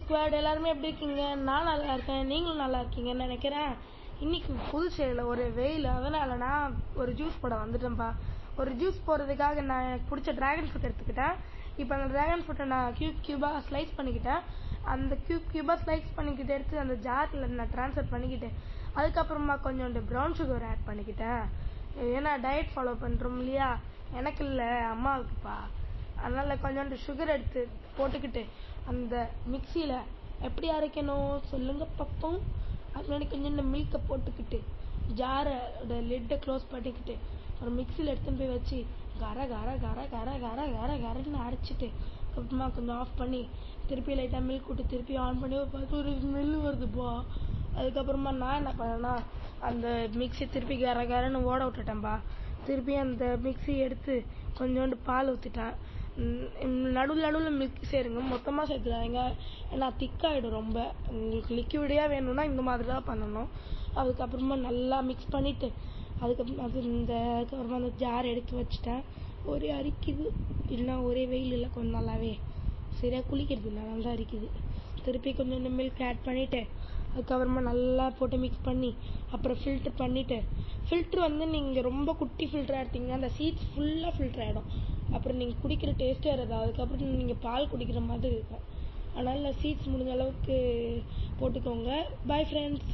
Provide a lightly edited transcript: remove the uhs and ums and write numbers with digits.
Squad எல்லாருமே எப்படி இருக்கீங்க? நான் நல்லா இருக்கேன். நீங்களும் நல்லா இருக்கீங்கன்னு நினைக்கிறேன். இன்னைக்கு புதுச்சேரியில் ஒரு வெயில், அதனால நான் ஒரு ஜூஸ் போட வந்துட்டேன்ப்பா. ஒரு ஜூஸ் போடுறதுக்காக நான் எனக்கு பிடிச்ச ட்ராகன் ஃப்ரூட் எடுத்துக்கிட்டேன். இப்போ அந்த ட்ராகன் ஃப்ரூட்டை நான் க்யூபாக ஸ்லைஸ் பண்ணிக்கிட்டேன். அந்த க்யூபாக ஸ்லைஸ் பண்ணிக்கிட்டு எடுத்து அந்த ஜாரில் நான் ட்ரான்ஸ்ஃபர் பண்ணிக்கிட்டேன். அதுக்கப்புறமா கொஞ்சோண்டு ப்ரௌன் சுகர் ஆட் பண்ணிக்கிட்டேன். ஏன்னா டயட் ஃபாலோ பண்ணுறோம் இல்லையா, எனக்கு இல்லை அம்மாவுக்குப்பா. அதனால் கொஞ்சோண்டு சுகர் எடுத்து போட்டுக்கிட்டு அந்த மிக்சியில் எப்படி அரைக்கணும் சொல்லுங்க பார்ப்போம். அது முன்னாடி கொஞ்சோண்டு மில்கை போட்டுக்கிட்டு ஜாரோட லிட்டை க்ளோஸ் பண்ணிக்கிட்டு ஒரு மிக்சியில் எடுத்துன்னு போய் வச்சு கர கர கர கர கர கர கரன்னு அரைச்சிட்டு அப்புறமா கொஞ்சம் ஆஃப் பண்ணி திருப்பி லைட்டாக மில்க் விட்டு திருப்பி ஆன் பண்ணி பார்த்து ஒரு ஸ்மெல்லு வருதுப்பா. அதுக்கப்புறமா நான் என்ன பண்ணேன்னா அந்த மிக்சி திருப்பி கர கரன்னு ஓட விட்டுட்டேன்ப்பா. திருப்பி அந்த மிக்சி எடுத்து கொஞ்சோண்டு பால் ஊற்றிட்டேன். நடுவில் மில்க் சேருங்க, மொத்தமாக சேர்த்துடாதீங்க, ஏன்னா திக்காகிடும் ரொம்ப. உங்களுக்கு லிக்விடியாக வேணும்னா இந்த மாதிரி தான் பண்ணணும். அதுக்கப்புறமா நல்லா மிக்ஸ் பண்ணிவிட்டு அதுக்கப்புறமா அந்த ஜார் எடுத்து வச்சுட்டேன். ஒரே அரிக்குது, இல்லைனா ஒரே வெயில் இல்லை, கொஞ்சம் நல்லாவே சரியாக குளிக்கிறது இல்லை, நல்லா அரிக்குது. திருப்பி கொஞ்சோண்டு மில்க் ஆட் பண்ணிவிட்டு அதுக்கப்புறமா நல்லா போட்டு மிக்ஸ் பண்ணி அப்புறம் ஃபில்ட்ரு பண்ணிவிட்டு ஃபில்ட்ரு நீங்கள் ரொம்ப குட்டி ஃபில்ட்ராக எடுத்திங்கன்னா அந்த சீட்ஸ் ஃபுல்லாக ஃபில்ட்ரு ஆகிடும். அப்புறம் நீங்கள் குடிக்கிற டேஸ்ட்டே வராது. அதுக்கப்புறம் நீங்கள் பால் குடிக்கிற மாதிரி இருக்கும். அதனால் சீட்ஸ் முடிஞ்ச அளவுக்கு போட்டுக்கோங்க. Bye friends.